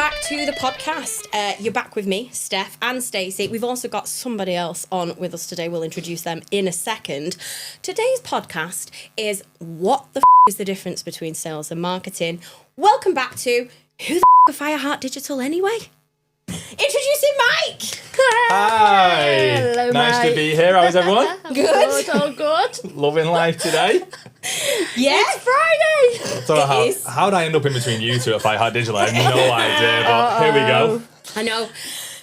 back to the podcast. You're back with me, Steph and Stacey. We've also got somebody else on with us today. We'll introduce them in a second. Today's podcast is what the is the difference between sales and marketing. Welcome back to Who the are Fireheart Digital anyway? Introducing Mike. Hi. Hello, nice Mike. to be here. How is everyone? Good. All good. Loving life today. Yeah. It's Friday. So is. how'd I end up in between you two at Fireheart Digital? I have no idea, but here we go. I know.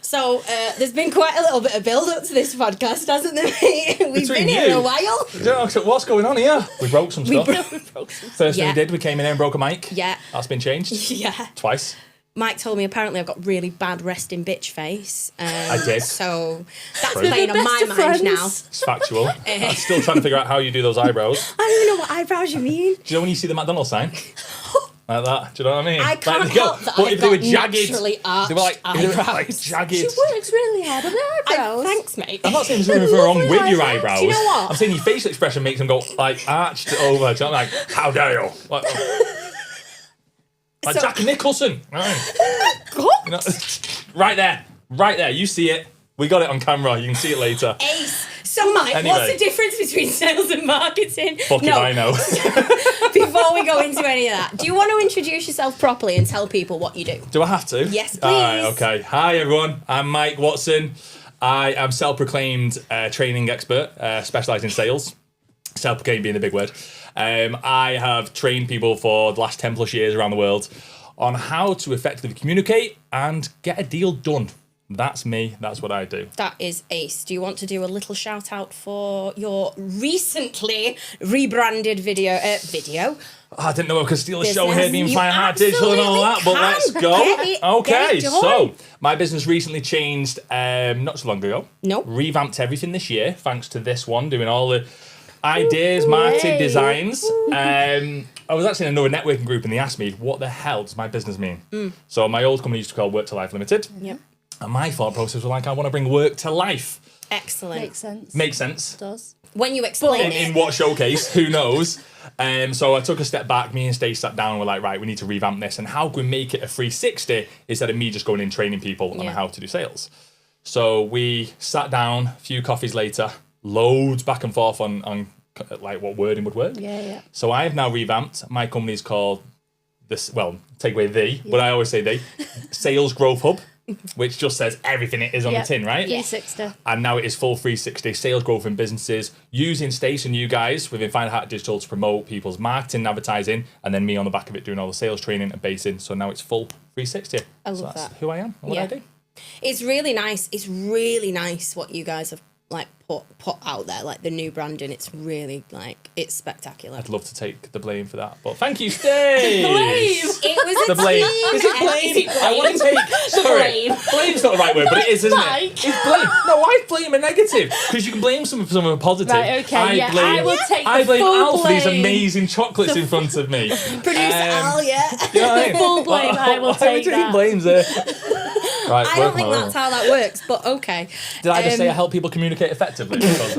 So there's been quite a little bit of build-up to this podcast, hasn't there? We've been here a while. So what's going on here? We broke some stuff. First thing Yeah. we did, we came in here and broke a mic. Yeah. That's been changed. Yeah. Twice. Mike told me apparently I've got really bad resting bitch face. I did. So that's True. playing on my mind now. It's factual. I'm still trying to figure out how you do those eyebrows. I don't even know what eyebrows you mean. Do you know when you see the McDonald's sign? Like that. Do you know what I mean? I can't Like, they go, help that but I've if they were got jagged, naturally arched they were like eyebrows. jagged. She works really hard on her eyebrows. Thanks, mate. I'm not saying there's anything wrong with your eyebrows. Do you know what? I'm saying your facial expression makes them go like arched over. So I'm like, how dare you? Like So- Jack Nicholson. What? You know, right there. You see it. We got it on camera. You can see it later. Ace. So, Mike, Anyway. what's the difference between sales and marketing? Fuck if I know. Before we go into any of that, do you want to introduce yourself properly and tell people what you do? Do I have to? Yes, please. Alright, okay. Hi everyone. I'm Mike Watson. I am self-proclaimed training expert, specialised in sales. Self-proclaimed being a big word. I have trained people for the last 10 plus years around the world on how to effectively communicate and get a deal done. That's me. That's what I do. That is ace. Do you want to do a little shout out for your recently rebranded video? Oh, I didn't know I could steal a show Business. here being You Fireheart Digital and all that, but absolutely let's can. go. Get it Okay, done. so my business recently changed not so long ago. Nope. Revamped everything this year thanks to this one, doing all the ideas, marketing, Yay. designs. I was actually in another networking group and they asked me, what the hell does my business mean? So my old company used to be called Work to Life Limited. Yep. And my thought process was like, I want to bring work to life. Excellent. Makes sense. Makes sense. Does. When you explain In it. what showcase? Who knows? So I took a step back. Me and Stacey sat down and we're like, right, we need to revamp this. And how can we make it a 360 instead of me just going in training people on Yeah. how to do sales? So we sat down, a few coffees later, loads back and forth on like what wording would work. Yeah. So I have now revamped. My company is called this. Well, take away the, but I always say the Sales Growth Hub, which just says everything it is on the tin, right? 360. And now it is full 360 sales growth in businesses using Stacey and you guys within Fireheart Digital to promote people's marketing and advertising, and then me on the back of it doing all the sales training and basing. So now it's full 360. I love so that's that. who I am and what I do. It's really nice. It's really nice what you guys have like put out there, like the new branding. It's really like it's spectacular. I'd love to take the blame for that, but thank you, Stacey. It was The a blame. team Is it effort. blame? I want to take. Sorry, blame. blame's not the right word, but it is, isn't Mike. it? It's blame. No, I blame a negative because you can blame some of a positive. Right, okay, yeah, blame, I will take the I blame full Al for these blame. amazing chocolates in front of me. Producer Al, yeah. You know what I mean? Full blame, I will Why are we take taking that. blames there? Right, I don't think that's how that works, but okay. Did I just say I help people communicate effectively? Because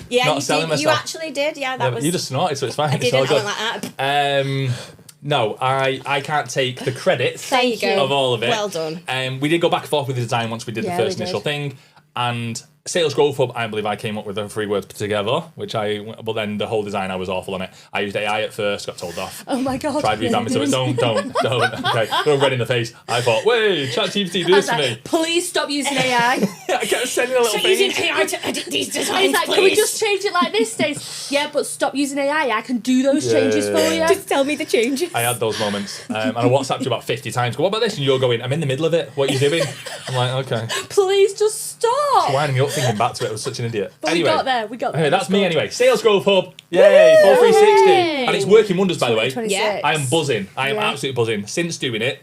Yeah, not you selling did. You myself. actually did. Yeah, that was. you just snorted, so it's fine. I It's didn't. all I good. went like that. No, I can't take the credit There you go. of all of it. Well done. We did go back and forth with the design once we did Yeah, the first we initial did. thing. And Sales Growth Hub, I believe I came up with the 3 words together, but then the whole design, I was awful on it. I used AI at first, got told off. Oh my God. Tried revamping it, so don't. Okay, got red in the face. I thought, wait, ChatGPT do this to me. Please stop using AI. I kept sending a little Stop thing. using AI to edit these designs, He's like, please. can we just change it like this, Stace? Yeah, but stop using AI. I can do those changes for you. Just tell me the changes. I had those moments. And I WhatsApped you about 50 times. Go, what about this? And you're going, I'm in the middle of it. What are you doing? I'm like, okay. Please just stop. Winding me up thinking back to it. I was such an idiot. But anyway, we got there. We got there. Anyway, that's It's me good. anyway. Sales Growth Hub. Yay, full 360. Yay. And it's working wonders, by the way. 26. Yeah. I am buzzing. I am Yeah. absolutely buzzing. Since doing it,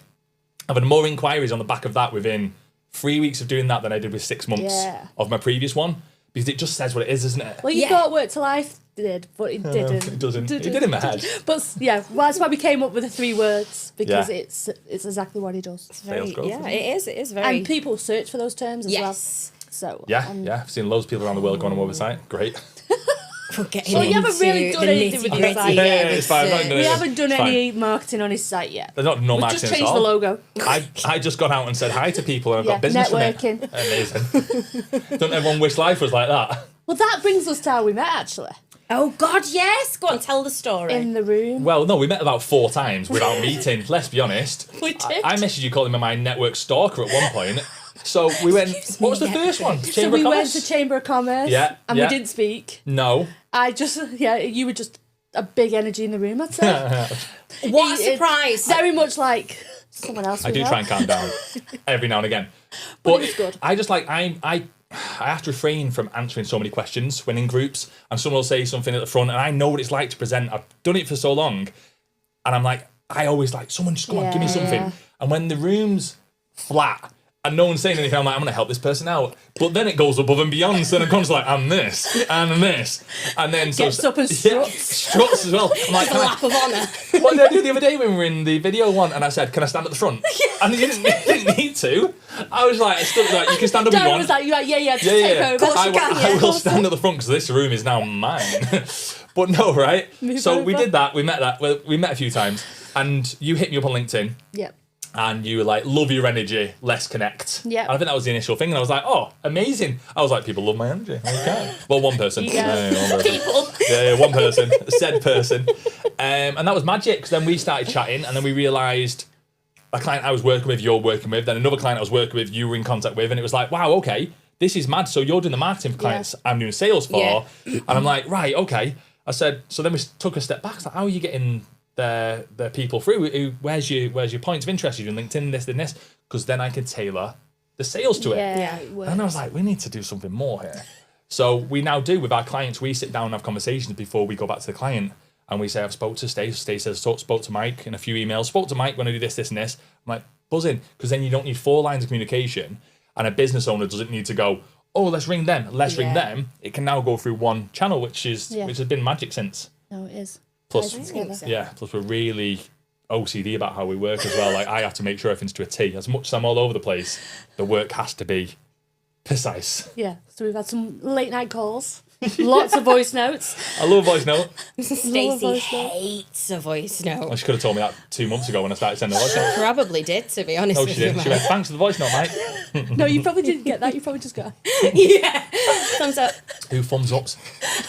I've had more inquiries on the back of that within 3 weeks of doing that than I did with 6 months Yeah. of my previous one. Because it just says what it is, isn't it? Well, you Yeah. thought Work to Life did, but it didn't. It doesn't. It did in my head. But yeah, well, that's why we came up with the 3 words, because Yeah. it's exactly what he does. Sales growth. Yeah, it is. It is very. And people search for those terms as well. Yes. So Yeah, yeah. I've seen loads of people around the world going on my website. Great. We'll get Well, you haven't into really done the anything with nitty-gritty, your site. Yeah, it's fine. I'm not soon. gonna- We haven't done It's fine. any marketing on his site yet. There's not no We've marketing just at changed all. the logo. I just got out and said hi to people and I've Yeah, got business networking. from it. Amazing. Don't everyone wish life was like that? Well, that brings us to how we met, actually. Oh God, yes. Go on, tell the story. In the room. Well, no, we met about 4 times without meeting. Let's be honest. We did. I messaged you calling me my network stalker at one point. So we went. Excuse What me, was the first one? So Chamber we of went Commerce? to Chamber of Commerce. Yeah, And yeah. we didn't speak. No. You were just a big energy in the room, I'd say. What a It- surprise. Very much like someone else. I we do know. try and calm down every now and again. But it was good. I just like I have to refrain from answering so many questions when in groups, and someone will say something at the front, and I know what it's like to present. I've done it for so long, and I'm like, I always like, someone just come on, give me Yeah. something. And when the room's flat and no one's saying anything, I'm like, I'm gonna help this person out. But then it goes above and beyond. So then it comes like, and this, and this, and then Gets up and yeah, struts. struts as well. I'm like, The can I, lap of honour. what did I do the other day when we were in the video one? And I said, can I stand at the front? And you didn't need to. I was like, you can stand up if you Darren want. was like, just Yeah, take yeah. over. I will stand at the front because this room is now mine. But no, right? Move So we over. did that. We met that. Well, we met a few times, and you hit me up on LinkedIn, Yep. and you were like, "Love your energy. Let's connect." Yeah. And I think that was the initial thing, and I was like, "Oh, amazing!" I was like, "People love my energy." Okay. Well, one person. Yeah. One person. People. Yeah, one person, said person. And that was magic, because then we started chatting, and then we realised a client I was working with, you're working with, then another client I was working with, you were in contact with, and it was like, wow, okay, this is mad. So you're doing the marketing for clients I'm doing sales for. Yeah. And I'm like, right, okay. I said, so then we took a step back. It's like, how are you getting the people through? Where's your points of interest? You're doing LinkedIn, this, and this. Because then I can tailor the sales to it. Yeah, it works. And I was like, we need to do something more here. So we now do with our clients, we sit down and have conversations before we go back to the client. And we say, I've spoke to Stacey. Stacey says, spoke to Mike in a few emails. Spoke to Mike when I do this, this, and this. I'm like, buzzing. Because then you don't need 4 lines of communication. And a business owner doesn't need to go, oh, let's ring them. Let's ring Yeah. them. It can now go through one channel, which has been magic since. No, it is. Plus, Ties it together. yeah, plus we're really OCD about how we work as well. Like, I have to make sure everything's to a T. As much as I'm all over the place, the work has to be precise. Yeah. So we've had some late night calls, lots of voice notes. I love a voice note. Stacey voice note. hates a voice Well, note. she could have told me that 2 months ago when I started sending a voice note. Probably did, to be honest No, with she you. didn't. She Mike. went, thanks for the voice note, mate. No, you probably didn't get that. You probably just got. Yeah. Thumbs up. Who thumbs ups?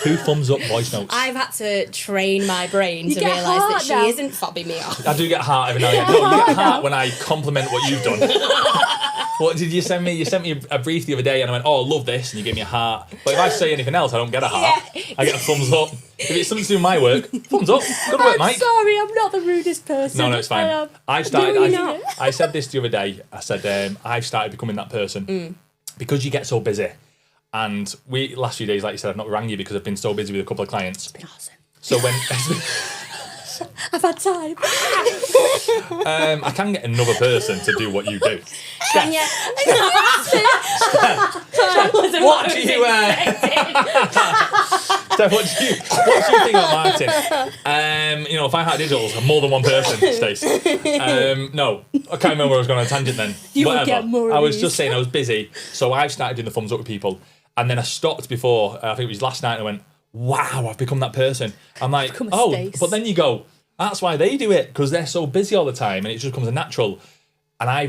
Who thumbs up voice notes? I've had to train my brain You to get realise that heart she now. isn't fobbing me off. I do get heart every now and again. No, you get heart when I compliment what you've done. What did you send me? You sent me a brief the other day and I went, oh, I love this, and you gave me a heart. But if I say anything else, I don't get a heart. I get a thumbs up. If it's something to do with my work, thumbs up. Good work, I'm Mike. sorry, I'm not the rudest person. No, it's fine. I am. I said this the other day. I said, I've started becoming that person. Because you get so busy. And last few days, like you said, I've not rang you because I've been so busy with a couple of clients. Awesome. So when I've had time. I can get another person to do what you do. Can you? What do you Steph, what do you think about marketing? If I had digital, more than one person, Stace. No, I can't remember where I was going on a tangent then. You will Whatever. get more I of was these. just saying I was busy, so I've started doing the thumbs up with people, and then I stopped before. I think it was last night, and I went, "Wow, I've become that person." I'm like, become a "Oh," Stace. but then you go, "That's why they do it because they're so busy all the time, and it just becomes a natural." And I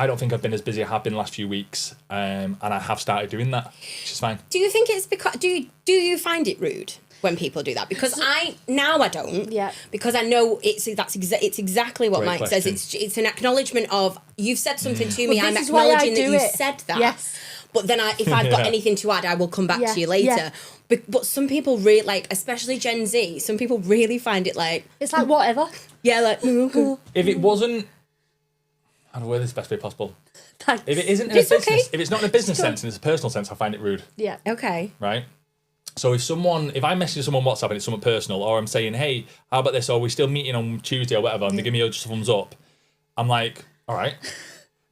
don't think I've been as busy as I have been the last few weeks, and I have started doing that, which is fine. Do you think it's because do you find it rude when people do that? Because I don't. Yeah. Because I know it's exactly what Great Mike question. says. It's an acknowledgement of you've said something to me. Well, I'm this is why I acknowledging that do you it. said that. Yes. But then if I've got Yeah. anything to add, I will come back Yeah, to you later. yeah. But some people really like, especially Gen Z. Some people really find it like, It's like whatever. yeah, like okay. If it wasn't, how do I word this the best way possible? Thanks. If it isn't in It's a business, okay. if it's not in a business sense and it's a personal sense, I find it rude, Yeah. Okay. right? So if I message someone on WhatsApp and it's someone personal, or I'm saying, hey, how about this? Or we're still meeting on Tuesday or whatever, and they give me just a thumbs up, I'm like, all right.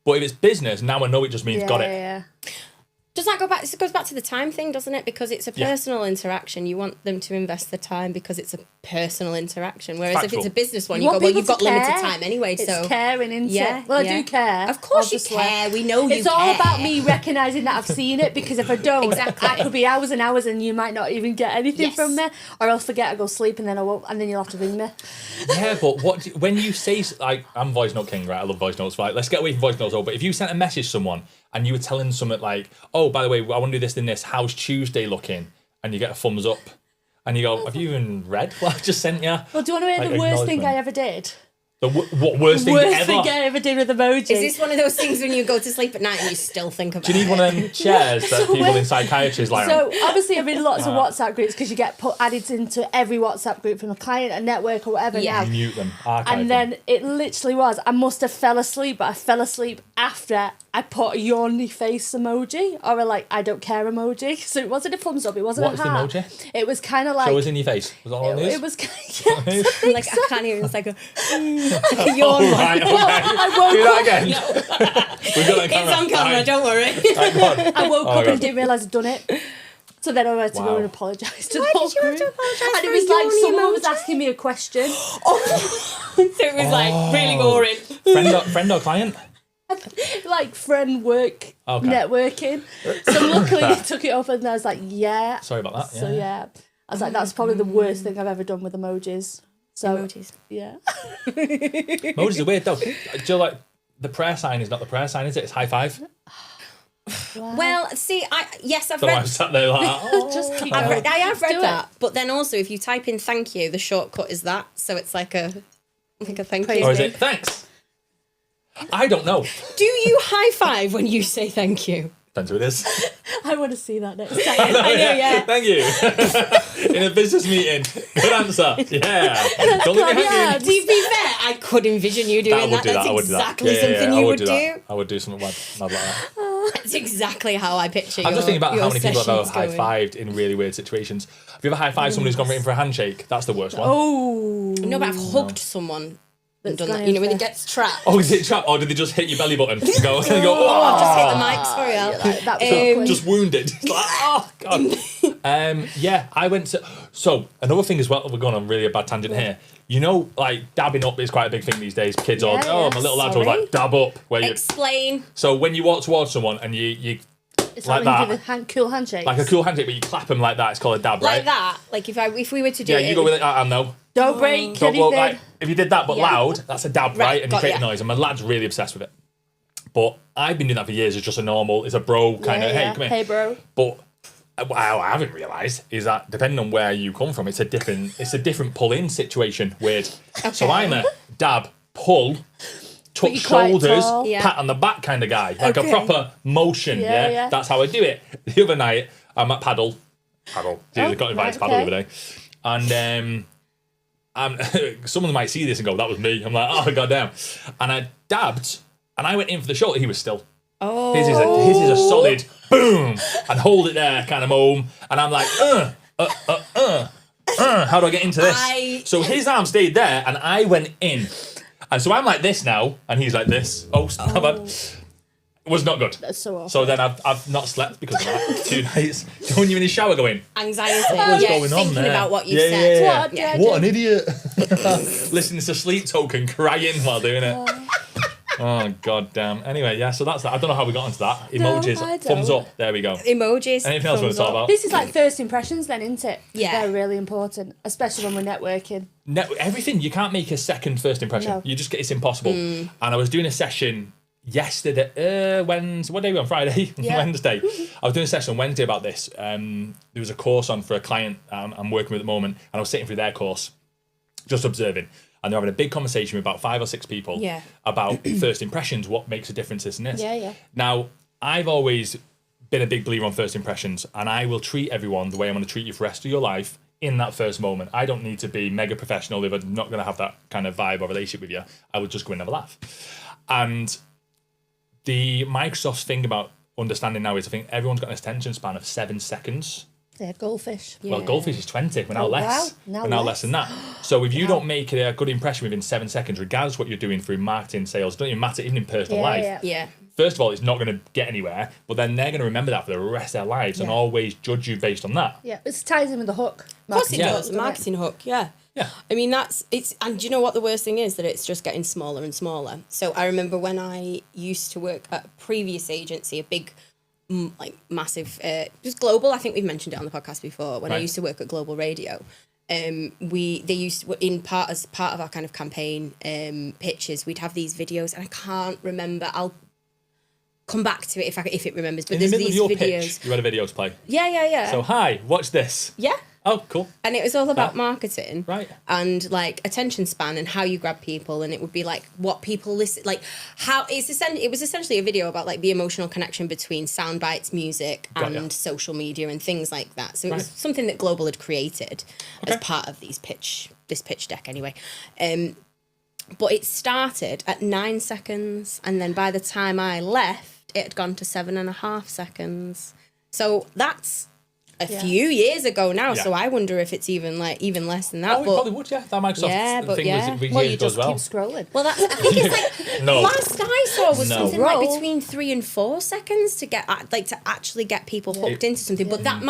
But if it's business, now I know it just means got it. Yeah. Does that go back? It goes back to the time thing, doesn't it? Because it's a personal interaction. You want them to invest the time because it's a personal interaction. Whereas if it's a business one, you go, well, you've got limited time anyway. It's so caring, isn't it? Well, I do care. Of course you care. We know you care. It's all about me recognising that I've seen it, because if I don't, it could be hours and hours and you might not even get anything from me, or I'll forget, I go sleep and then I won't, and then you'll have to ring me. Yeah, but when you say, like, I'm voice note king, right? I love voice notes, right? Let's get away from voice notes, but if you sent a message to someone and you were telling something like, oh, by the way, I want to do this and this, how's Tuesday looking? And you get a thumbs up. And you go, have you even read what I just sent you? Well, do you want to hear the worst thing I ever did? What worst thing Worst thing I ever did with emoji. Is this one of those things when you go to sleep at night and you still think about it? Do you need one of them chairs that people in psychiatry's lie on? So obviously I'm in lots of WhatsApp groups, because you get added into every WhatsApp group from a client, a network or whatever now. Mute them, archive And them. then it literally was, I must have fell asleep, but I fell asleep after I put a yawny face emoji, or a I don't care emoji. So it wasn't a thumbs up, it wasn't What's a heart. the emoji? It was kind of like... So it was in your face? Was that all it is? It was kind of... Like, I can't hear it. It's like a yawn. Right, okay. I woke Do that up, again. We've got it It's on camera, Right. don't worry. Right, go on. I woke up God. and didn't realise I'd done it. So then I had to go Wow. and apologise to Why the whole did you have to group. apologise And for it a was like yawny someone was emoji? asking me a question. So it was like really boring. Friend or client? Like friend work, Okay. networking. So luckily he took it up and I was like, yeah. Sorry about that. So yeah. I was like, that's probably the worst thing I've ever done with emojis. So Emojis. yeah. Emojis are weird though. Do you like the prayer sign is not the prayer sign, is it? It's high five. Well, see, I've So I'm read. sat there like, oh. Just keep I going. have read Do that, but then also if you type in thank you, the shortcut is that, so it's like a thank you. Or is it thanks? I don't know. Do you high five when you say thank you? Depends who it is. I want to see that next time. I know, yeah. Thank you. In a business meeting. Good answer. Yeah. Don't let me Yeah. hang To be fair, I could envision you doing that. That's I would exactly do that. something I you would would do. do. That. I would do something mad like that. That's exactly how I picture I'm just thinking about how many people have ever sessions going. high-fived in really weird situations. Have you ever high-fived someone who's gone written for a handshake? That's the worst one. Oh. No, but I've hugged someone and done gone that. You know, when in it gets trapped. Oh, is it trap? Or did they just hit your belly button? And go, Oh, I've just hit the mic. Sorry, Al. That was awkward. just wounded. It's like, oh, God. Yeah, I went to... So, another thing as well, we're going on really a bad tangent here. You know, like, dabbing up is quite a big thing these days. Kids all, Yeah, my little lad's always sorry. like, dab up. Where you, Explain. so when you walk towards someone and you It's like like when you that. give a cool handshake. like a cool handshake, but you clap them like that, it's called a dab, right? Like that. Like if we were to do Yeah, it. you go with it, I know. Don't break So, well, anything. like, if you did that but Yeah. loud, that's a dab, right? And you got create a ya. noise. And my lad's really obsessed with it. But I've been doing that for years. It's just a normal, it's a bro kind of, hey, come here. Hey, bro. But what I haven't realised is that depending on where you come from, it's a different pull-in situation. Weird. So I'm a dab, pull, touch you're quite shoulders, tall. Yeah. pat on the back kind of guy. Like Okay. a proper motion, Yeah, yeah? yeah. That's how I do it. The other night, I'm at paddle. Jeez, I got invited right, to paddle okay. the other day. And someone might see this and go, that was me. I'm like, oh, goddamn. And I dabbed, and I went in for the shoulder. He was still. Oh. His is a solid boom, and hold it there kind of moan. And I'm like, how do I get into this? So his arm stayed there, and I went in. And so I'm like this now, and he's like this. Oh, not bad. It was not good. That's so awful. So then I've not slept because of that. 2 nights. When you're in the shower going, Anxiety. what's yeah, going on thinking there? about what you Yeah, said. yeah, What a yeah. dreaded- What an idiot. Listening to Sleep Token crying while doing it. Oh, god damn. Anyway, yeah, so that's that. I don't know how we got into that. Emojis, I don't. thumbs up. There we go. Emojis. Anything else we want to thumbs talk up. about? This is like first impressions then, isn't it? Yeah. They're really important, especially when we're networking. Everything. You can't make a second first impression. No. You just get it's impossible. And I was doing a session yesterday. Wednesday. What day were we on? Friday. Yeah. Wednesday. I was doing a session on Wednesday about this. There was a course on for a client I'm working with at the moment, and I was sitting through their course, just observing. And they're having a big conversation with about 5 or 6 people Yeah. about first impressions, what makes a difference, this and this. Yeah, yeah. Now, I've always been a big believer on first impressions, and I will treat everyone the way I'm going to treat you for the rest of your life in that first moment. I don't need to be mega professional if I'm not going to have that kind of vibe or relationship with you. I would just go and have a laugh. And the Microsoft's thing about understanding now is I think everyone's got an attention span of 7 seconds. They had goldfish. Well, goldfish is 20. We're now Oh, less. wow. Now We're now less. less than that. So if you don't make a good impression within 7 seconds, regardless of what you're doing through marketing, sales, don't even matter, even in personal life, Yeah. Yeah. first of all, it's not going to get anywhere, but then they're going to remember that for the rest of their lives and always judge you based on that. Yeah, it ties in with the hook. Of course it Yeah. does, a marketing hook, yeah. Yeah. I mean, and do you know what the worst thing is? That it's just getting smaller and smaller. So I remember when I used to work at a previous agency, a big, like massive, just global, I think we've mentioned it on the podcast before, when I used to work at Global Radio. They used to, as part of our kind of campaign pitches, we'd have these videos, and I can't remember, I'll come back to it if it remembers, but In the there's middle of these your videos. pitch, you had a video to play. Yeah. So, hi, watch this. Yeah. Oh, cool. And it was all about marketing, Right. And like attention span and how you grab people, and it would be like what people listen, like how it was essentially a video about like the emotional connection between sound bites, music, and social media and things like that. So it was something that Global had created as part of this pitch deck, anyway. But it started at 9 seconds, and then by the time I left, it had gone to 7.5 seconds. So that's a few years ago now, so I wonder if it's even less than that. Oh, it probably would, yeah. That Microsoft thing was Well, years you ago just as well. keep scrolling. Well, I think it's like No. last I saw was No. something like Roll. between 3 and 4 seconds to get to actually get people hooked into something. But that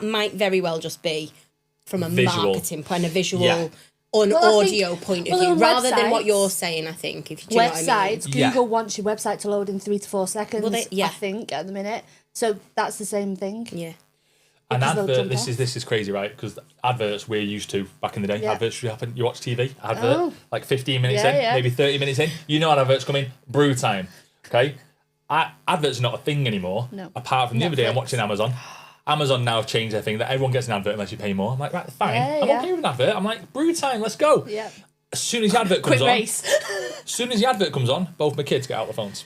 might very well just be from a Visual. marketing point, a visual. Yeah. On Well, I audio think- point of well, view, on rather than what websites- you're saying, I think. If do you know what I mean? Websites, Yeah. Google wants your website to load in 3 to 4 seconds, yeah. I think, at the minute. So that's the same thing. Yeah. An Because they'll advert, jump this is crazy, right? Because adverts we're used to back in the day. Yeah. Adverts should happen. You watch TV, advert, Oh. like 15 minutes Yeah, in, yeah. maybe 30 minutes in. You know how adverts come in, brew time. Okay? Adverts are not a thing anymore. No. Apart from the other day, I'm Netflix. watching Amazon. Amazon now have changed their thing that everyone gets an advert unless you pay more. I'm like, right, fine. Yeah, I'm yeah. okay with an advert. I'm like, brew time, let's go. Yeah. As soon as the advert comes Quick on, race. as soon as the advert comes on, both my kids get out their phones.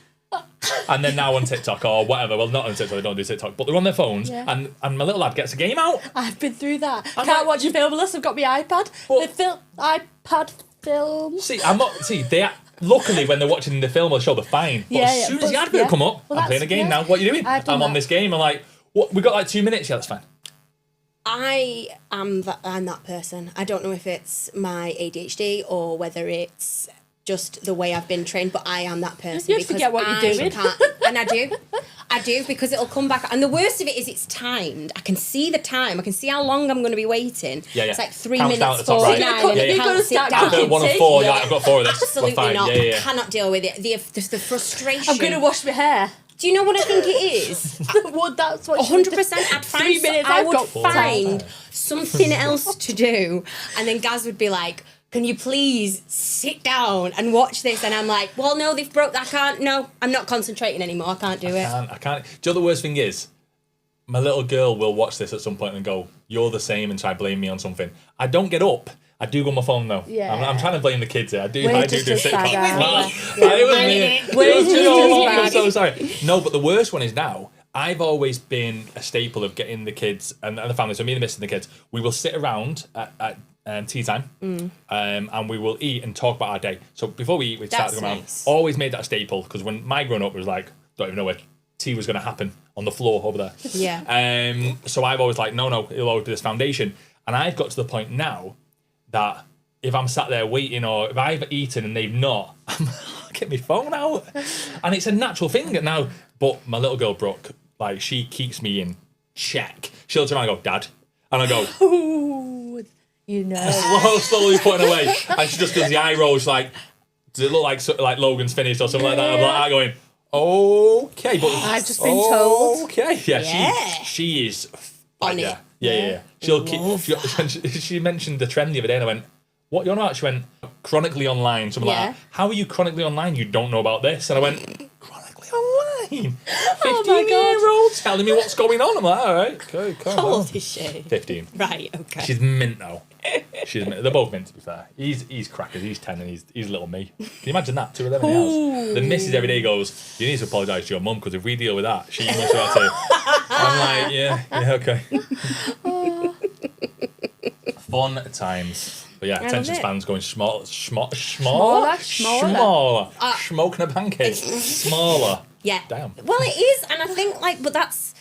And they're now on TikTok or whatever. Well, not on TikTok, they don't do TikTok, but they're on their phones, Yeah. and my little lad gets a game out. I've been through that. I'm Can't like- watch a film unless I've got my iPad. But- The iPad film. See, I'm not. See, luckily when they're watching the film or the show, they're fine. But Yeah, as yeah, soon as but- the advert yeah. come up, Well, I'm playing a that's- game yeah. now. What are you doing? I've done I'm on that. this game. I'm like, what? We got like 2 minutes. Yeah, that's fine. I'm that person. I don't know if it's my ADHD or whether it's just the way I've been trained, but I am that person. You because forget what you're I doing. can't- and I do because it'll come back. And the worst of it is it's timed. I can see the time. I can see how long I'm going to be waiting. Yeah, yeah. It's like 3 Counts down minutes, at the top, right. 49, Yeah, and yeah. it You're gonna counts it start down. cooking. Advert 1 of tea? 4. Yeah. You're like, I've got 4 of this. Absolutely We're fine. not. Yeah, yeah. I cannot deal with it. The frustration. I'm going to wash my hair. Do you know what I think it is? Well, that's what 100%. I'd find 3 minutes, I I've would got find something else to do, and then Gaz would be like, "Can you please sit down and watch this?" And I'm like, "Well, no, they've broke. I can't. No, I'm not concentrating anymore. I can't do it." I can't. Do you know the worst thing is? My little girl will watch this at some point and go, "You're the same," and try to blame me on something. I don't get up. I do go on my phone though. Yeah. I'm trying to blame the kids here. I do We're do just as bad, sitcoms. aren't we? It was Yeah. me. We're It was just me all as along. I'm bad. so sorry. No, but the worst one is now. I've always been a staple of getting the kids and the family. So me and the missus and the kids, we will sit around at tea time, and we will eat and talk about our day. So before we eat, we'd start to That's go around. nice. Always made that a staple because when my growing up was like, don't even know where tea was going to happen on the floor over there. Yeah. So I've always like, no, it'll always be this foundation. And I've got to the point now that if I'm sat there waiting or if I've eaten and they've not, I'm get my phone out. And it's a natural thing now. But my little girl, Brooke, like she keeps me in check. She'll turn around and go, Dad. And I go, Ooh, you know. slowly putting away. And she just does the eye rolls like, does it look like Logan's finished or something like that? I'm like that going, okay. But I've just been told. Okay. Yeah, Yeah. she is On yeah. it. Yeah. She'll keep. She mentioned the trend the other day, and I went, "What you're not?" She went, "Chronically online." Something Yeah. like that. How are you chronically online? You don't know about this? And I went, "Chronically online? Oh my God. 15-year-old telling me what's going on?" I'm like, "All right, okay, come How on." old is she? 15. Right. Okay. She's mint though. She's mint. They're both mint to be fair. He's crackers. He's 10 and he's little me. Can you imagine that? 2 of them in the house. The missus every day goes, "You need to apologise to your mum because if we deal with that, she must have to." I'm like, yeah, okay. Fun times. But yeah, love attention it. spans going smaller. Smaller. Smoking a pancake. Smaller. Yeah. Damn. Well, it is, and I think but that's.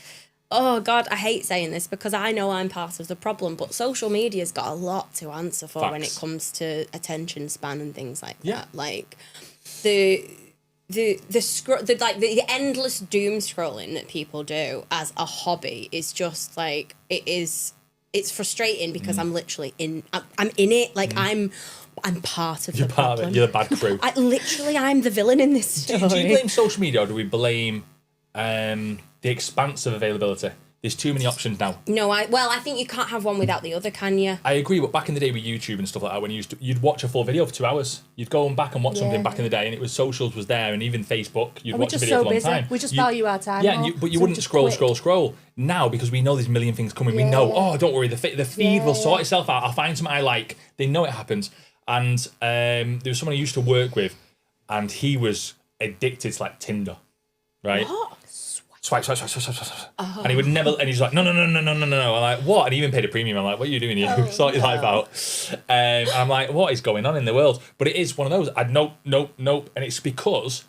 Oh God, I hate saying this because I know I'm part of the problem, but social media's got a lot to answer for when it Facts. comes to attention span and things like Yeah. that. Like the endless doom scrolling that people do as a hobby is just like it's frustrating because I'm literally I'm in it, like I'm part of You're the part problem. of it. You're the bad crew. I'm the villain in this story. Do you blame social media or do we blame the expanse of availability? There's too many options now. No, I think you can't have one without the other, can you? I agree, but back in the day with YouTube and stuff like that, when you'd watch a full video for 2 hours, you'd go back and watch something back in the day, and it was socials was there, and even Facebook, you'd watch a video for a long time. We just value our time. Yeah, but you wouldn't scroll. Now, because we know there's a million things coming, we know, oh, don't worry, the feed will sort itself out. I'll find something I like. They know it happens. And there was someone I used to work with, and he was addicted to like Tinder, right? What? Swipe. And he would never, and he's like, no. I'm like, what? And he even paid a premium. I'm like, what are you doing here? Sort your life out. And I'm like, what is going on in the world? But it is one of those, nope. And it's because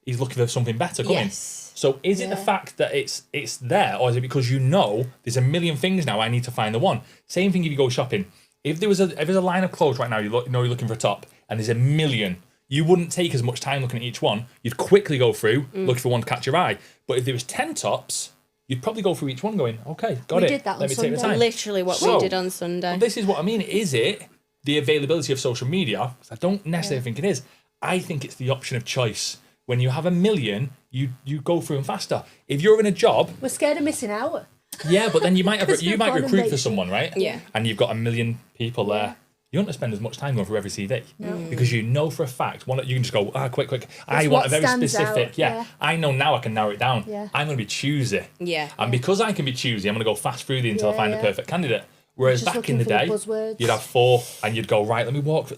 he's looking for something better coming. Yes. So is it the fact that it's there, or is it because you know there's a million things now, I need to find the one? Same thing if you go shopping. If there's a line of clothes right now, you're looking for a top, and there's a million, you wouldn't take as much time looking at each one. You'd quickly go through, looking for one to catch your eye. But if there was 10 tops, you'd probably go through each one going, okay, got it. We did that on Let me take the Sunday. time. Literally what we did on Sunday. This is what I mean. Is it the availability of social media? I don't necessarily think it is. I think it's the option of choice. When you have a million, you go through them faster. If you're in a job, We're scared of missing out. yeah, but then you might we're born and recruit for raised. someone, right? Yeah. And you've got a million people there. You don't have to spend as much time going through every CV because you know for a fact you can just go quick. I want a very specific. Out, yeah. I know now I can narrow it down. Yeah. I'm going to be choosy. Yeah. And because I can be choosy, I'm going to go fast through until I find the perfect candidate. Whereas Just back in the looking day, for the buzzwords. you'd have 4 and you'd go, right, let me walk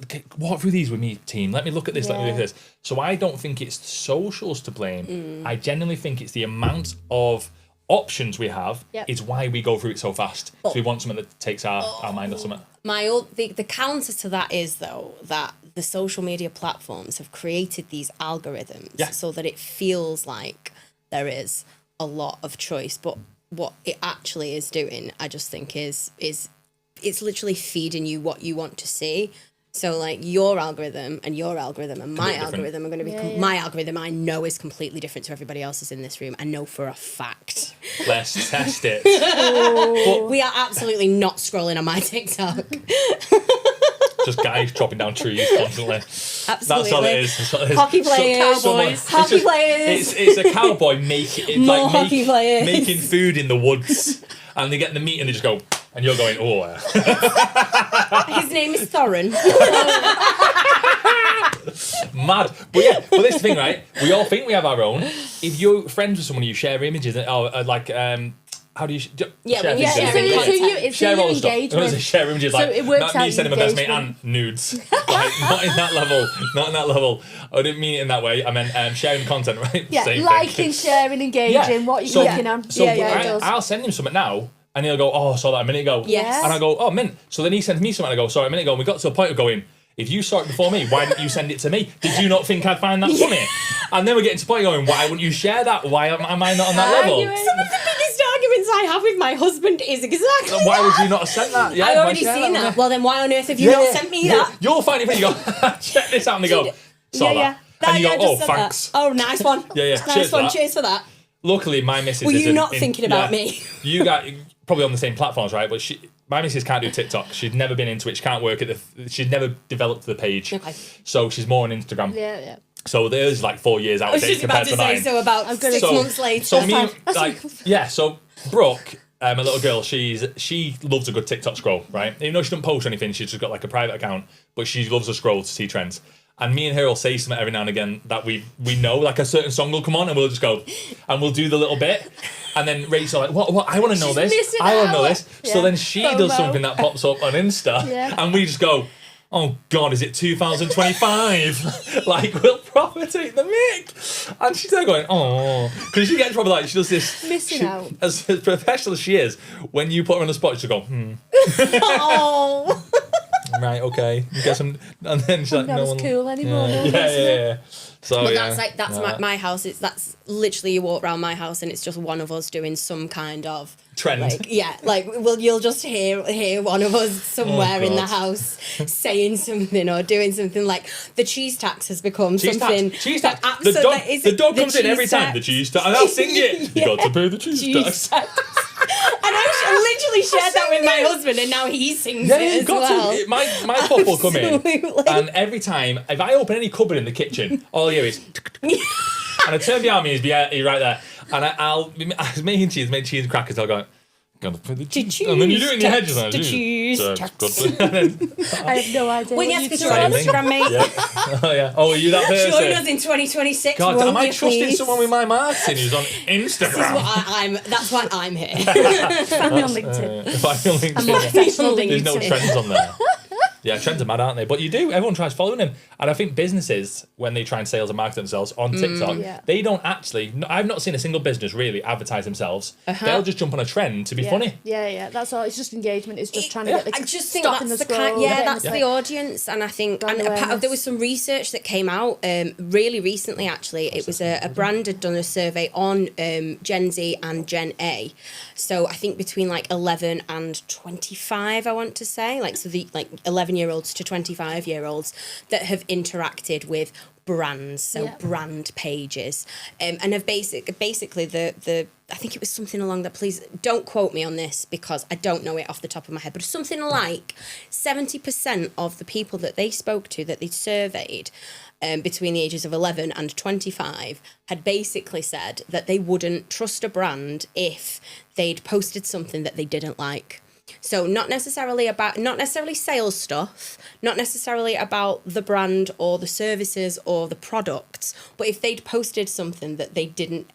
through these with me, team. Let me look at this, let me look at this. So I don't think it's socials to blame. I genuinely think it's the amount of options we have is why we go through it so fast. So we want something that takes our mind off something. The counter to that is, though, that the social media platforms have created these algorithms so that it feels like there is a lot of choice, but what it actually is doing, I just think is it's literally feeding you what you want to see. So like your algorithm and my algorithm are going to be my algorithm. I know is completely different to everybody else's in this room. I know for a fact. Let's test it. But we are absolutely not scrolling on my TikTok. Just guys chopping down trees constantly. Absolutely. That's all it is. Hockey players. Hockey players. It's a cowboy making hockey players. making food in the woods, and they get the meat and they just go, and you're going, oh. His name is Thorin. Mad. But this is the thing, right? We all think we have our own. If you're friends with someone, you share images. How do you share when you things? share It's who you engage with. Share images So like it works not out me sending my best mate engagement. and nudes. Like, not in that level. I didn't mean it in that way. I meant sharing content, right? Yeah, Same liking, thing. sharing, engaging, what you're clicking on. So it does. I'll send him something now, and he'll go, oh, I saw that a minute ago. Yes. And I go, oh, mint. So then he sends me something, and I go, sorry, a minute ago, and we got to a point of going, if you saw it before me, why didn't you send it to me? Did you not think I'd find that funny? And then we're getting to the point going, why wouldn't you share that? Why am I not on that level? Some of the biggest arguments I have with my husband is exactly Why would you not have sent that? Yeah, I already seen that. Well, then why on earth have you not sent me that? You'll find it when you go, check this out, and they go, saw that. And you go, oh, thanks. Oh, nice one. Yeah. Nice one. Cheers for that. Luckily, my missus Were you isn't not thinking about me? You got probably on the same platforms, right? But my missus can't do TikTok. She'd never been into it. She can't work at she'd never developed the page. Okay. So she's more on Instagram. Yeah. So there's like 4 years out I of was date just about compared to to say, mine. so about 6 months later. So me, so Brooke, my little girl, she loves a good TikTok scroll, right? Even though she doesn't post anything, she's just got like a private account, but she loves a scroll to see trends. And me and her will say something every now and again that we know, like a certain song will come on, and we'll just go, and we'll do the little bit, and then Rachel like, what? I want to know this. I want to know this. Yeah. So then she does something that pops up on Insta, and we just go, oh God, is it 2025? Like, we'll proper take the mic. And she's there going, oh, because she gets probably like, she does this. Missing out. As professional as she is, when you put her on the spot, she'll go, Oh. Right, okay. You get some, and then she's like, Not no as one. cool anymore. Yeah, no, yeah, isn't it? yeah. So But yeah. that's my house. That's literally you walk around my house and it's just one of us doing some kind of Trend. You'll just hear one of us somewhere in the God. house saying something or doing something. Like the cheese tax has become Cheese something. tax. Cheese tax. that The dog, absolutely- the dog the comes in every cheese time. tax. The cheese tax. And I'll sing it. You got to pay the cheese tax. And I literally shared that with my husband, and now he sings Yeah, it you've as got well. to. My pop will come in, Absolutely. and every time, if I open any cupboard in the kitchen, all I hear is, and I turn behind me, he's right there, and I'll making cheese, make cheese and crackers. I'll go, gotta put the cheese, and then you do it in your head, just like, The cheese I have no idea. Well, what yes, you because said. you're on Instagram, mate. Yeah. Oh yeah. Oh, are you that person? Join us in 2026. God, won't am I you, trusting please? someone with my marketing who's on Instagram? That's why I'm here. Find me on LinkedIn. If I'm on LinkedIn, more professional than there's you no two. trends on there. Yeah, trends are mad, aren't they? But you do. Everyone tries following them. And I think businesses, when they try and sales and market themselves on TikTok, Yeah. they don't actually... I've not seen a single business really advertise themselves. They'll just jump on a trend to be funny. Yeah. That's all. It's just engagement. It's just trying to get the I just think stop in that's the the kind. scroll, Yeah, getting that's the the audience, and I think Brand and awareness. there was some research that came out really recently. Actually, it was a brand had done a survey on Gen Z and Gen A. So I think between like 11 and 25, I want to say, so the 11-year-olds to 25-year-olds that have interacted with brands, so brand pages, and have basically the I think it was something along that. Please don't quote me on this because I don't know it off the top of my head, but something like 70% of the people that they spoke to that they surveyed between the ages of 11 and 25 had basically said that they wouldn't trust a brand if they'd posted something that they didn't like. So not necessarily sales stuff, not necessarily about the brand or the services or the products, but if they'd posted something that didn't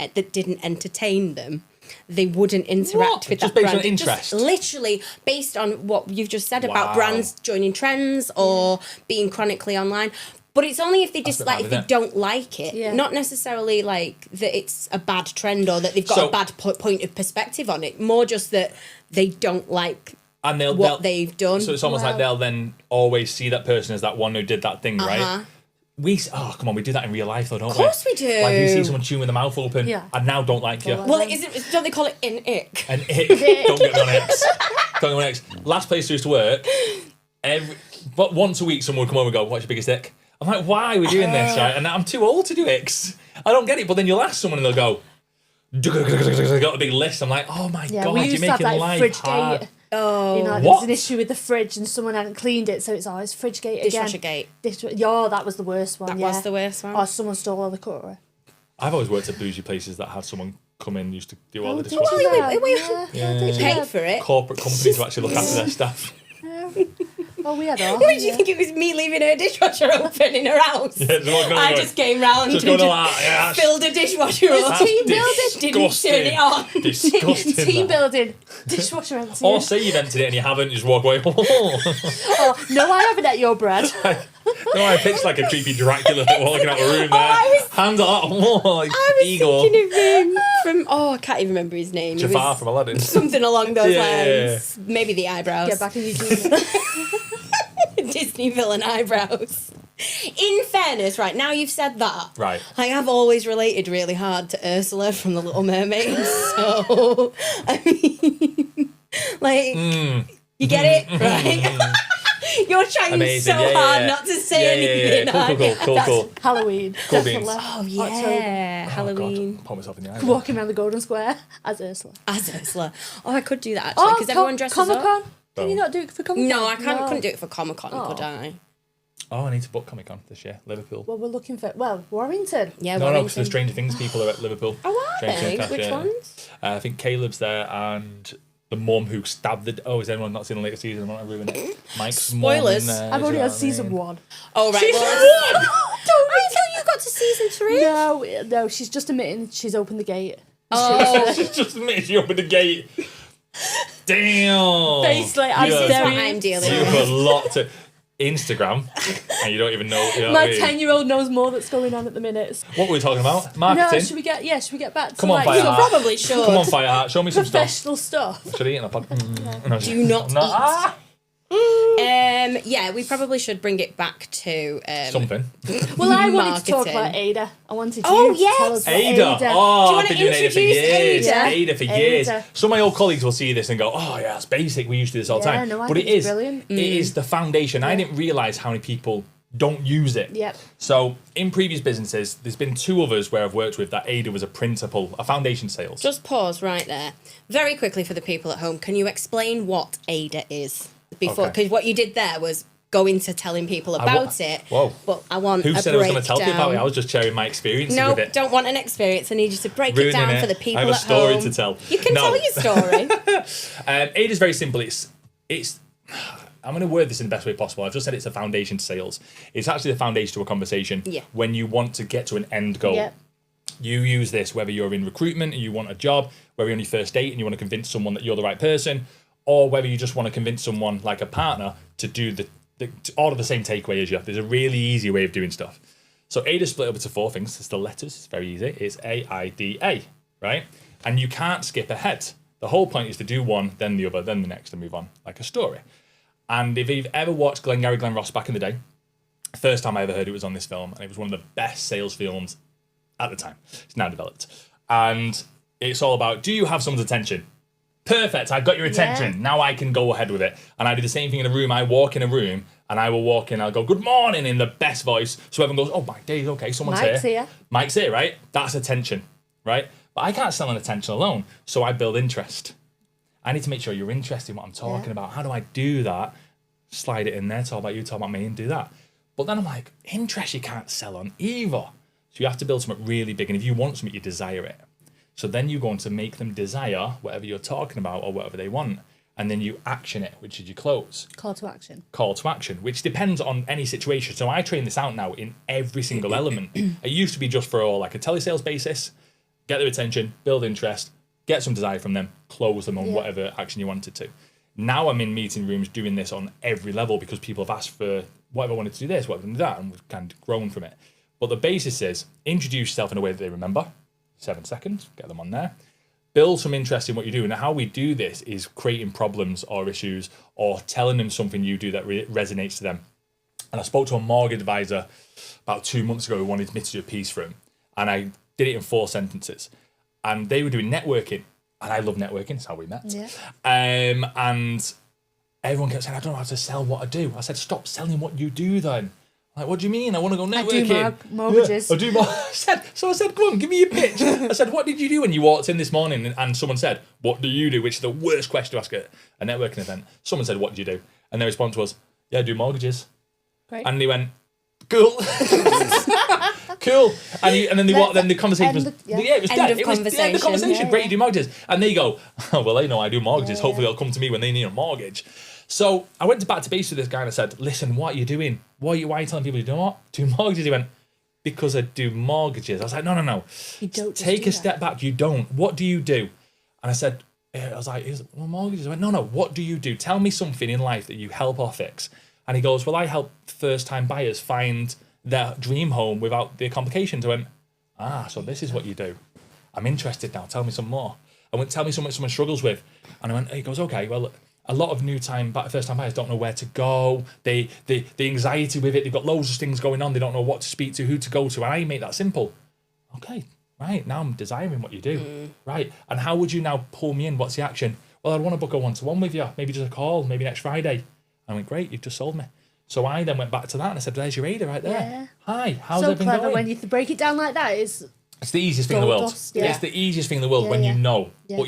entertain them, they wouldn't interact with Just that based brand. on interest? Just literally based on what you've just said Wow. about brands joining trends or being chronically online. But it's only if they That's a bit dislike, mad, if they isn't it? don't like it. Yeah. Not necessarily like that it's a bad trend or that they've got So- a bad point of perspective on it. More just that they don't like And what they've done. So it's almost like they'll then always see that person as that one who did that thing, right? We come on, we do that in real life though, don't we? Of course we do. Like you see someone chewing with their mouth open, Yeah. and now don't like you. Well, don't they call it an ick? And ick. Don't get me on X. Don't get me on X. Last place I used to work, but once a week someone would come over and go, "What's your biggest ick?" I'm like, "Why are we doing this?" Right? And I'm too old to do icks. I don't get it. But then you'll ask someone and they'll go, got a big list. I'm like, "Oh my god, we you're used to have making that life fridge hard." gate. Oh, You know, like, there was an issue with the fridge and someone hadn't cleaned it, so it's always fridge gate again. Dishwasher gate. That was the worst one. That was the worst one. Or someone stole all the cutlery. I've always worked at bougie places that had someone come in used to do all the did dishwashing. you? wait. Yeah. Pay for it. Corporate companies to actually look after their staff. Oh, we had all. What did you think it was me leaving her dishwasher open in her house? Yeah, so what, I just came round just and going like, yeah, filled a dishwasher up. team building. Didn't turn it on. Disgusting. Team that. building. Dishwasher empty. Or say you've emptied it and you haven't, you just walk away. Oh, no, I haven't ate your bread. No, I pitched like a creepy Dracula walking out the room there. I was- Hands up, like I was eagle. thinking of him from, I can't even remember his name. It Jafar was from Aladdin. something along those Yeah. lines. Maybe the eyebrows. Get back in your jeans. Disney villain eyebrows. In fairness, right, now you've said that. Right. I have always related really hard to Ursula from The Little Mermaid. So, I mean, like, you get it? Right? You're trying Amazing. so Yeah, hard yeah. not to say anything. Cool. Halloween. Cool Definitely. beans. Oh, yeah. October. Halloween. God, put myself in the eye. Walking around the Golden Square as Ursula. As Ursula. Oh, I could do that actually, because everyone dresses Comic-Con. up. Can you not do it for Comic-Con? No, I couldn't do it for Comic Con, Oh. could I? Oh, I need to book Comic Con this year, Liverpool. Well, we're looking for, Warrington. Yeah, No, because the Warrington. Stranger Things people are at Liverpool. Oh, are Stranger they? Things cast, Which yeah. ones? I think Caleb's there and the mum who stabbed the... Oh, has anyone not seen the latest season? I want to ruin it. Mike's Spoilers. mum in there, I've do only you know had what I season mean? 1. Oh, right. Season well, one! I thought you got to season 3. No, she's just admitting she's opened the gate. Oh, She's just admitted she opened the gate. Damn. Basically, I'm You this is have- what very... I'm dealing You with. have a lot to... Instagram, and you don't even know... You know My what I mean? 10-year-old knows more that's going on at the minute. What were we talking about? Marketing? No, should we get back to Come on, like Fireheart. some You probably should. Come on, Fireheart, show me some stuff. professional stuff? Should I eat in a pod? No, Do not no. eat. Yeah, we probably should bring it back to Something. Well, I wanted to talk marketing. about AIDA. I wanted you Oh, to yes. tell us about AIDA. AIDA. Oh, Do you I've been wanna doing AIDA for introduce years. AIDA? AIDA for years. AIDA. Some of my old colleagues will see this and go, oh, yeah, that's basic. We used to do this all the Yeah, time. no, I but think it it's is. brilliant. It is the foundation. I didn't realise how many people don't use it. Yep. So in previous businesses, there's been 2 others where I've worked with that AIDA was a principle, a foundation sales. just pause right there. Very quickly for the people at home, can you explain what AIDA is? Before, Okay. because what you did there was go into telling people about it. Whoa. But I want Who a said I was going to tell people about it? breakdown. I was just sharing my experiences No, with it. don't want an experience. I need you to break Ruining it down it. for the people I have a at story home. to tell. You can No. tell your story. AIDA is very simple. It's. I'm going to word this in the best way possible. I've just said it's a foundation to sales. It's actually the foundation to a conversation. Yeah. When you want to get to an end goal. Yep. You use this whether you're in recruitment and you want a job, whether you're on your first date and you want to convince someone that you're the right person, or whether you just want to convince someone like a partner to do to order the same takeaway as you. There's a really easy way of doing stuff. So AIDA split up into 4 things. It's the letters. It's very easy. It's AIDA, right? And you can't skip ahead. The whole point is to do one, then the other, then the next, and move on like a story. And if you've ever watched Glenn Ross back in the day, first time I ever heard it was on this film, and it was one of the best sales films at the time. It's now developed. And it's all about, do you have someone's attention? Perfect, I've got your attention. Yeah. Now I can go ahead with it. And I do the same thing in a room. I walk in a room and I will walk in, I'll go, good morning, in the best voice. So everyone goes, oh my days, okay, someone's Mike's here. here. Mike's here, right? That's attention, right? But I can't sell an attention alone. So I build interest. I need to make sure you're interested in what I'm talking about. How do I do that? Slide it in there, talk about you, talk about me, and do that. But then I'm like, interest you can't sell on either. So you have to build something really big. And if you want something, you desire it. So then you're going to make them desire whatever you're talking about or whatever they want. And then you action it, which is your close. Call to action. Call to action, which depends on any situation. So I train this out now in every single element. It used to be just for like a telesales basis, get their attention, build interest, get some desire from them, close them on whatever action you wanted to. Now I'm in meeting rooms doing this on every level because people have asked for whatever I wanted to do this, whatever I wanted to do that, and we've kind of grown from it. But the basis is introduce yourself in a way that they remember. 7 seconds, get them on there. Build some interest in what you do. And how we do this is creating problems or issues or telling them something you do that resonates to them. And I spoke to a mortgage advisor about 2 months ago who wanted me to do a piece for him. And I did it in 4 sentences. And they were doing networking. And I love networking. That's how we met. Yeah. And everyone kept saying, I don't know how to sell what I do. I said, stop selling what you do then. Like, what do you mean? I want to go networking. I do mortgages. Yeah, I do I said, come on, give me your pitch. I said, what did you do when you walked in this morning? And someone said, what do you do? Which is the worst question to ask at a networking event. Someone said, what do you do? And their response was, yeah, I do mortgages. Great. And they went, cool. Cool. And then the conversation was, it was End dead. of It was the end of conversation. conversation. Yeah, Great, yeah. you do mortgages. And they go, oh, well, they know I do mortgages. Yeah, Hopefully they'll come to me when they need a mortgage. So I went back to base with this guy and I said, listen, what are you doing? Why are you telling people you do what? Do mortgages? He went, because I do mortgages. I was like, no. You don't just Take do a step back. You don't. What do you do? And I said, I was like, well, mortgages. I went, no. What do you do? Tell me something in life that you help or fix. And he goes, well, I help first-time buyers find their dream home without the complications. I went, so this is what you do. I'm interested now. Tell me some more. I went, tell me something someone struggles with. And I went, he goes, okay, well, a lot of first-time buyers don't know where to go. The anxiety with it, they've got loads of things going on. They don't know what to speak to, who to go to. And I make that simple. Okay, right, now I'm desiring what you do. Right, and how would you now pull me in? What's the action? Well, I'd want to book a one-to-one with you. Maybe just a call, maybe next Friday. I went, great, you've just sold me. So I then went back to that and I said, there's your AIDA right there. Yeah. Hi, how's So everything clever going? when you break it down like that. It's the easiest thing in the Gold world. dust, yeah. It's the easiest thing in the world Yeah, when yeah. you know Yeah. what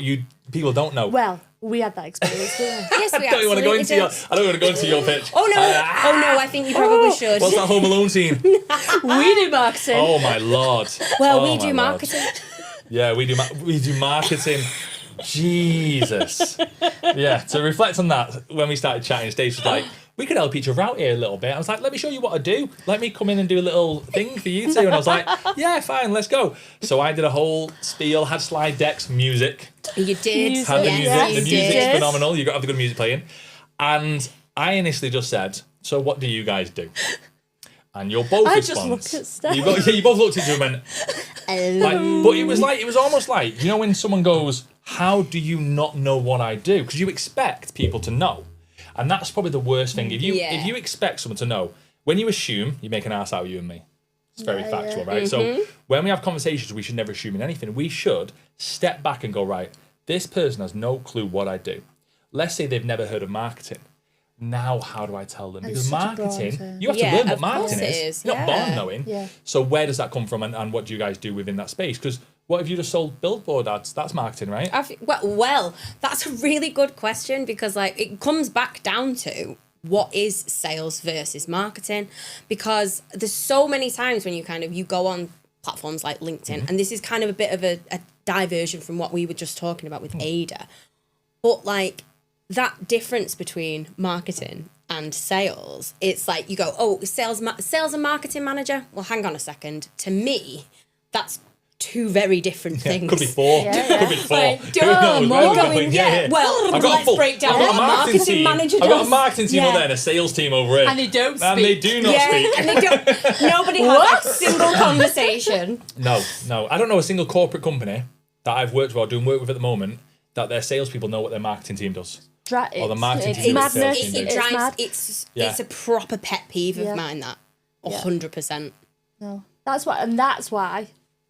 people don't know. Well, we had that experience, didn't we? Yes, we I don't want to go absolutely into your. did. I don't want to go into your pitch. Oh no, I think you probably should. What's that Home Alone scene? We do marketing. Oh my lord. Well, Oh, we my do lord. marketing. Yeah, we do marketing. Jesus. Yeah, to reflect on that, when we started chatting, Stacey was like, we could help each other out here a little bit. I was like, let me show you what I do. Let me come in and do a little thing for you two. And I was like, yeah, fine, let's go. So I did a whole spiel, had slide decks, music. You did. Music. Had the Yes, music. you The music's did. phenomenal. You've got to have the good music playing. And I initially just said, so what do you guys do? And you're both I just response. looked at Steph. You both looked at each other and went, but it was almost like, you know, when someone goes, how do you not know what I do? Because you expect people to know. And that's probably the worst thing. If you Yeah. expect someone to know, when you assume, you make an ass out of you and me. It's very factual, right? Mm-hmm. So when we have conversations, we should never assume in anything. We should step back and go, right, this person has no clue what I do. Let's say they've never heard of marketing. Now, how do I tell them? Because such a broad marketing, term. you have to Yeah, learn what of course marketing it is. is, You're not yeah. born knowing. Yeah. So where does that come from, and what do you guys do within that space? Because what if you just sold billboard ads? That's marketing, right? Well, that's a really good question because like it comes back down to what is sales versus marketing, because there's so many times when you go on platforms like LinkedIn, and this is kind of a bit of a diversion from what we were just talking about with AIDA, but like that difference between marketing and sales, it's like you go, oh, sales and marketing manager. Well, hang on a second. To me, that's two very different things. Could be four. Yeah. Could be four. Like, Who knows? we're Where we're going, yeah. Well, I've got a let's full- break down I've got what a marketing team. manager I've got a does. marketing team Yeah. over there and a sales team over here. And they don't And they speak. do not Yeah, speak. and they don't. Nobody has a single conversation. No. I don't know a single corporate company that I've worked with or doing work with at the moment that their salespeople know what their marketing team does. Or the marketing it's team. madness. It It It's drives. mad. It's a proper pet peeve of Yeah. mine. That Yeah. 100%. No, that's why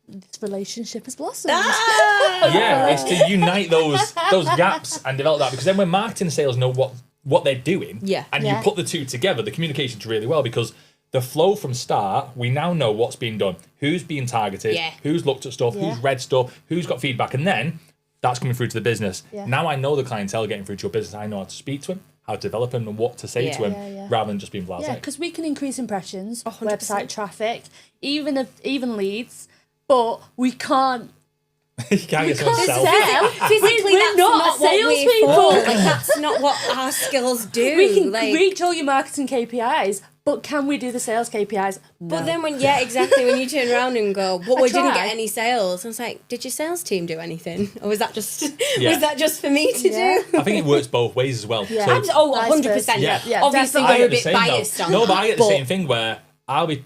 this relationship has blossomed. Yeah, it's to unite those gaps and develop that, because then when marketing and sales know what they're doing, Yeah. and Yeah. you put the two together, the communication's really well, because the flow from start, we now know what's being done, who's being targeted, Yeah. who's looked at stuff, Yeah. who's read stuff, who's got feedback, and then that's coming through to the business. Yeah. Now I know the clientele getting through to your business. I know how to speak to him, how to develop him, and what to say to him, Yeah. rather than just being blasé. Yeah, because we can increase impressions, 100%. website traffic, even leads, but we can't. You can't get someone can't self. sell. Physically, We're that's not not what we're salespeople. for. Like that's not what our skills do. We can like, reach all your marketing KPIs, but can we do the sales KPIs? No. But then when exactly when you turn around and go, but we didn't try. get any sales. I was like, did your sales team do anything, or was that just for me to Yeah. do? I think it works both ways as well. Yeah. So I'm just, oh, Vice 100%. versa. Yeah, Obviously, definitely. we're a the bit same biased though. on No, that. but I get the same thing where I'll be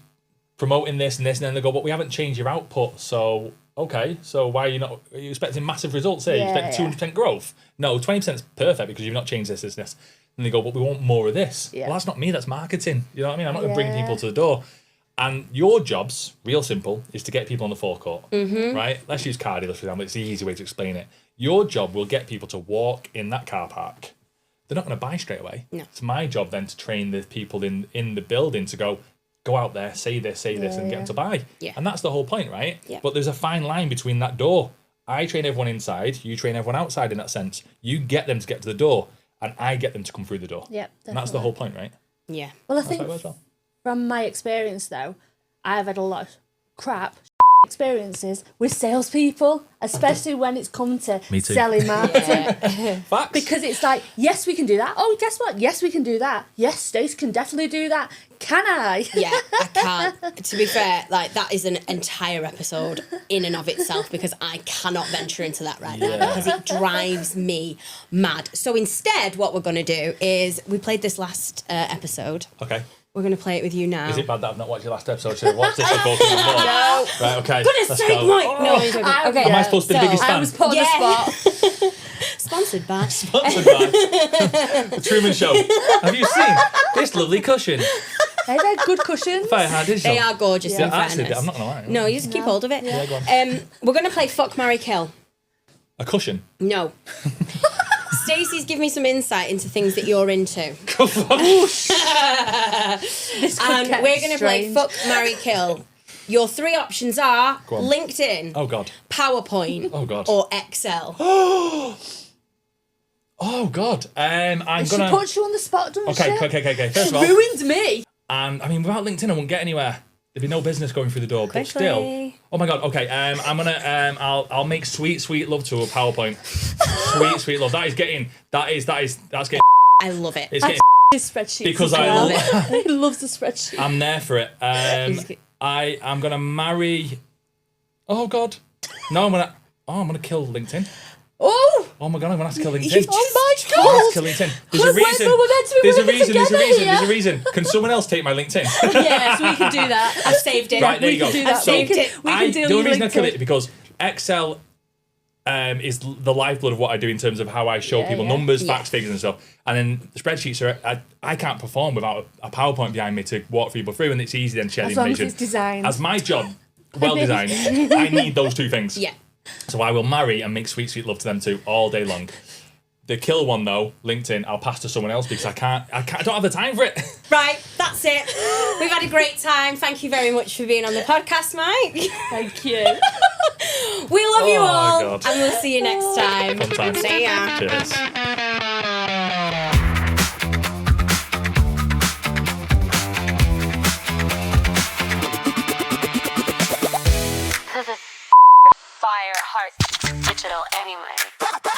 promoting this and this, and then they go, but we haven't changed your output, so okay, so why are you expecting massive results here? Yeah, You expect 200% growth? No, 20% is perfect because you've not changed this. And they go, but we want more of this. Yeah. Well, that's not me, that's marketing. You know what I mean? I'm not going to bring Yeah. people to the door. And your job's real simple, is to get people on the forecourt, Mm-hmm. right? Let's use car dealers, for example. It's the easy way to explain it. Your job will get people to walk in that car park. They're not going to buy straight away. No. It's my job then to train the people in the building to go out there, say this, and get them to buy. Yeah. And that's the whole point, right? Yeah. But there's a fine line between that door. I train everyone inside, you train everyone outside in that sense. You get them to get to the door, and I get them to come through the door. Yep, And that's the definitely. whole point, right? Yeah. Well, I That's think how it works well. from my experience, though, I've had a lot of crap experiences with salespeople, especially when it's come to Me too. selling marketing. Facts. Because it's like, yes, we can do that. Oh, guess what? Yes, we can do that. Yes, Stace can definitely do that. Can I? Yeah, I can't. To be fair, like that is an entire episode in and of itself because I cannot venture into that right now Yeah. because it drives me mad. So instead, what we're going to do is we played this last episode. Okay. We're going to play it with you now. Is it bad that I've not watched your last episode? Should I watch this before coming on board? No. Right, okay. Goodness let's sake, go. Mike! No, he's okay. Okay. Am I supposed to be the biggest I fan? was put on Yeah. the spot. Sponsored by. Sponsored by The Truman Show. Have you seen this lovely cushion? Hey, they're good cushions. If I had digital. They are gorgeous. Yeah, In actually, fairness. I'm not going to lie. No, you just keep hold of it. Yeah, go on. We're going to play Fuck, Marry, Kill. A cushion. No. Stacey's give me some insight into things that you're into. This could And get we're going to play strange. Fuck, Marry, Kill. Your three options are Go on. LinkedIn, Oh, God. PowerPoint, Oh, God. or Excel. Oh, God. I'm She going to... puts you on the spot, doesn't Okay. she? First of all, Ruined me. I mean, without LinkedIn, I wouldn't get anywhere. There'd be no business going through the door. But Quickly. still... Oh, my God. Okay, I'm going to... I'll make sweet, sweet love to a PowerPoint. Sweet love. That's getting... That's getting... I love it. It's getting... His spreadsheet. Because I love it. He loves the spreadsheet. I'm there for it. I'm gonna marry. Oh God, no! I'm gonna kill LinkedIn. Oh! Oh my God, I'm gonna have to kill LinkedIn. You've Oh my just- I'm gonna have God! to kill LinkedIn. But we're meant to be working together There's a here. reason. Can someone else take my LinkedIn? Yes, we can do that. I've saved it. Right, there you go. can do that. So We can the delete only reason I kill LinkedIn. it because Excel is the lifeblood of what I do in terms of how I show people numbers, facts, figures, and stuff. And then the spreadsheets I can't perform without a PowerPoint behind me to walk people through, and it's easy then to share the information. As long as it's designed. As my job, well designed, I need those two things. Yeah. So I will marry and make sweet, sweet love to them two all day long. The kill one though, LinkedIn, I'll pass to someone else because I don't have the time for it. Right, that's it. We've had a great time. Thank you very much for being on the podcast, Mike. Thank you. We love you all, God. and we'll see you next time. Fun times. See ya. Cheers. Fire heart digital anyway.